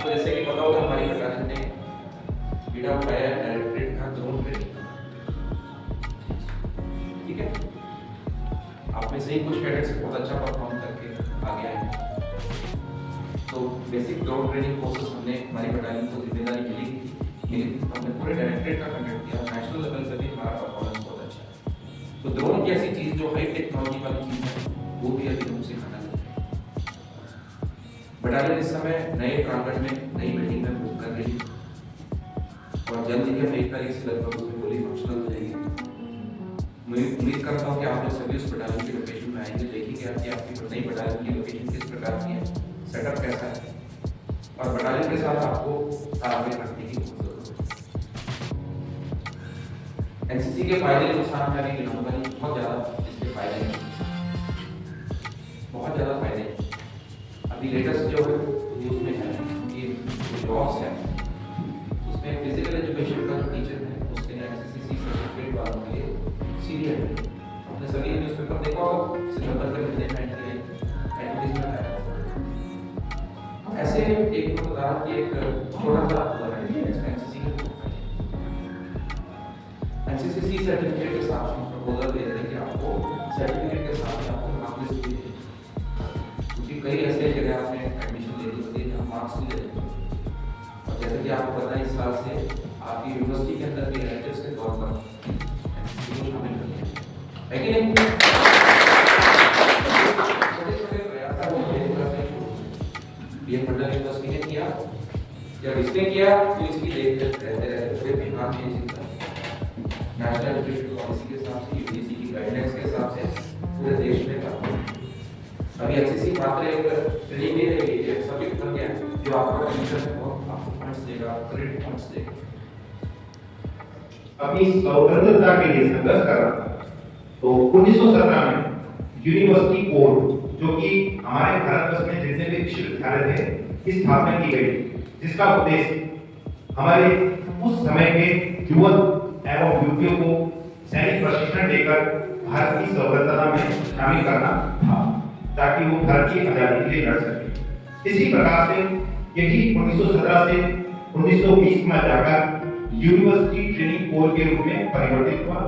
आपको जैसे कि पता होगा हमारी बटालियन ने बीड़ा उठाया है डायरेक्टरेट का ड्रोन ट्रेनिंग, ठीक है। आप में से ही कुछ कैडेट्स बहुत अच्छा परफॉर्म करके आगे आए हैं। तो बेसिक ड्रोन ट्रेनिंग कोर्सेज हमने हमारी बटालियन को जिम्मेदारी मिली थी, हमने पूरे डायरेक्टरेट का कंडक्ट किया। नेशनल लेवल पे भी हमारा परफॉर्मेंस बहुत अच्छा है। तो ड्रोन की ऐसी चीज जो हाई टेक्नोलॉजी वाली चीज है वो भी अभी हम सिखाना चाहते हैं। बटालियन इस समय नए प्रांगण में नई बिल्डिंग में मूव कर रही है और जल्द ही हम 1 तारीख से लगभग उसमें फुली फंक्शनल हो जाएगी। मैं उम्मीद करता हूँ कि आप लोग सभी उस बटालियन की लोकेशन में आएंगे, देखेंगे कि आपकी नई बटालियन की लोकेशन किस प्रकार की है, सेटअप कैसा है और बटालियन के साथ आपको तालमेल रखने की जरूरत है। एनसीसी के फायदे नुकसान मैं नहीं गिनाऊंगा, बहुत ज्यादा इसके फायदे हैं, बहुत ज्यादा फायदे हैं। अभी लेटेस्ट जो है न्यूज में है कि जॉब्स है उसमें फिजिकल एजुकेशन का जो टीचर है उसके लिए एनसीसी सर्टिफिकेट वालों के लिए सीरियल है। आपने सभी न्यूज़पेपर देखा होगा, सितंबर के महीने में एडवर्टाइजमेंट आया। ऐसे एक बता रहा कि एक छोटा सा एनसीसी सर्टिफिकेट के साथ प्रपोजल दे रहे हैं कि आपको सर्टिफिकेट के साथ आपको मार्क्स भी दें, क्योंकि कई ऐसे जगह आपने एडमिशन ले ली होती है जहाँ मार्क्स भी दे देते हैं। और जैसे कि आपको पता है इस साल से आपकी यूनिवर्सिटी के अंदर भी एलेक्टिव्स के तौर पर एनसीसी को शामिल कर दिया है कि नहीं? छोटे-छोटे प्रयास ये मंडल यूनिवर्सिटी ने किया, जब इसने किया तो इसकी देख रहते पूरे बिहार में इसी तरह नेशनल एजुकेशन पॉलिसी के हिसाब से, यूजीसी की गाइडलाइंस के हिसाब से पूरे देश में काम। अभी एनसीसी मात्र एक ट्रेनिंग नहीं रहेगी, एक सब्जेक्ट बन गया जो आपको एडमिशन में बहुत आपको पॉइंट्स देगा, क्रेडिट पॉइंट्स देगा। अपनी स्वतंत्रता के लिए संघर्ष कर रहा था तो 1917 में यूनिवर्सिटी कोड जो कि हमारे भारतवर्ष में जितने भी विश्वविद्यालय थे की स्थापना की गई, जिसका उद्देश्य हमारे उस समय के युवक एवं युवतियों को सैनिक प्रशिक्षण देकर भारत की स्वतंत्रता में शामिल करना था, ताकि वो भारत की आजादी के लिए लड़ सके। इसी प्रकार से यही 1917 से 1920 में जाकर यूनिवर्सिटी ट्रेनिंग कोर के रूप में परिवर्तित हुआ।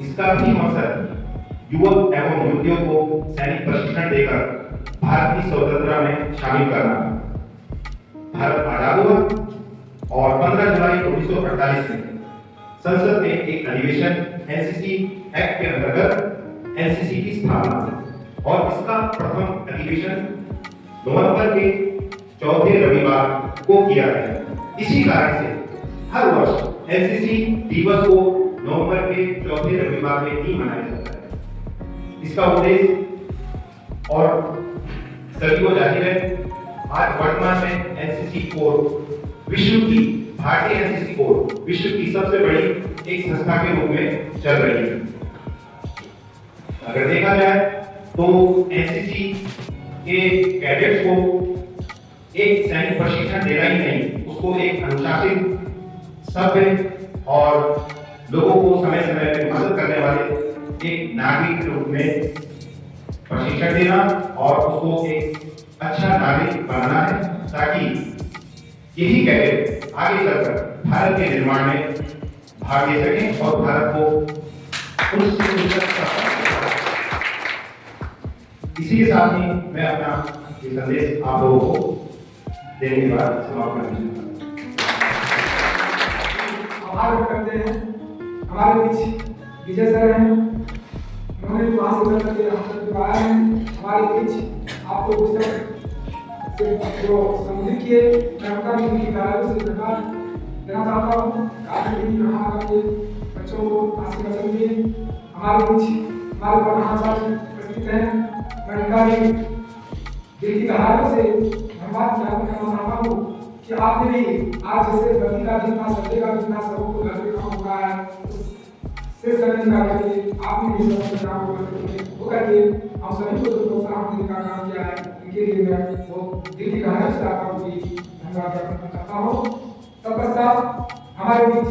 इसका भी मकसद युवक एवं युवतियों को सैनिक प्रशिक्षण देकर भारत की स्वतंत्रता में शामिल करना। भारत आजाद हुआ और 15 जुलाई 1948 में संसद में एक अधिवेशन एनसीसी एक्ट के अंतर्गत एनसीसी की स्थापना हुई और इसका प्रथम अधिवेशन नवंबर के चौथे रविवार को किया गया। इसी कारण से हर वर्ष एनसीसी दिवस को नवंबर के चौथे रविवार में ही मनाया जाता है। इसका उद्देश्य और सभी को जाहिर है, आज वर्तमान में एनसीसी कोर विश्व की भारतीय एनसीसी कोर विश्व की सबसे बड़ी एक संस्था के रूप में चल रही है। अगर देखा जाए तो एनसीसी के कैडेट्स को एक सैनिक प्रशिक्षण देना ही नहीं, उसको एक अनुशासित, सभ्य और लोगों को समय समय पर मदद करने वाले एक नागरिक के रूप में प्रशिक्षण देना और उसको एक अच्छा नागरिक बनाना है, ताकि यही कैडेट आगे चलकर भारत के निर्माण में भाग ले सकें और भारत को इसी के साथ ही मैं अपना ये संदेश आप लोगों को देने के बाद समाप्त करना आभार करते हैं। हमारे बीच विजय सर हैं, उन्होंने वहां से उतर करके हम तक आए हैं। हमारे बीच आपको पुस्तक जो संबोधित किए, मैं उनका भी उनकी कार्यों से धन्यवाद देना चाहता हूँ। काफी भी यहाँ के बच्चों को आशीर्वाद दिए। हमारे बीच हमारे प्रधानाचार्य उपस्थित हैं, मैं उनका भी दिल की गहराइयों से धन्यवाद ज्ञापन करना चाहता हूँ कि आपने भी आज जैसे गति का दिन था, सत्य का दिन था, सबको को घर पे काम हो रहा है, से समय निकाल करके आपने भी सब काम हो करके हम सभी को जो प्रोत्साहन देने का काम किया है, इनके लिए मैं वो दिल की गहराई से आपको भी धन्यवाद ज्ञापन करता हूँ। तत्पश्चात हमारे बीच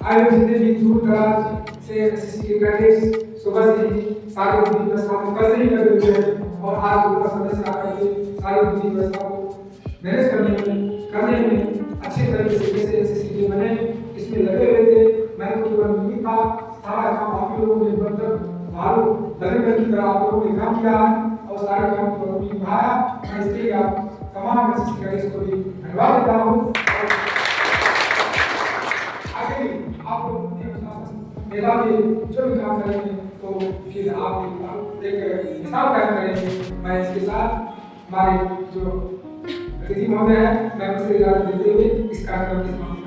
आए हुए जितने भी दूर दराज से एनसीसी के कैडेट्स सुबह से ही सारे बुद्धि व्यवस्था में कल से ही लगे हुए हैं और आज ग्रुप का सदस्य आकर के सारी बुद्धि व्यवस्था को मैनेज करने में करने में अच्छे तरीके से कैसे एसएससीटी बने इसमें लगे हुए थे। मैं तो केवल नहीं था, सारा काम आप लोगों ने मतलब भालू दरिंदर की तरह आप लोगों ने काम किया है और सारे काम को लोगों ने निभाया। मैं इसके लिए आप तमाम एसएससी कैडेट्स को भी धन्यवाद देता हूँ। आगे भी आप लोग मेला में जो भी काम करेंगे तो फिर आप एक हिसाब कायम करेंगे। मैं इसके साथ हमारे जो अतिथि महोदय हैं मैं उनसे इजाजत देते हुए इस कार्यक्रम की समाप्ति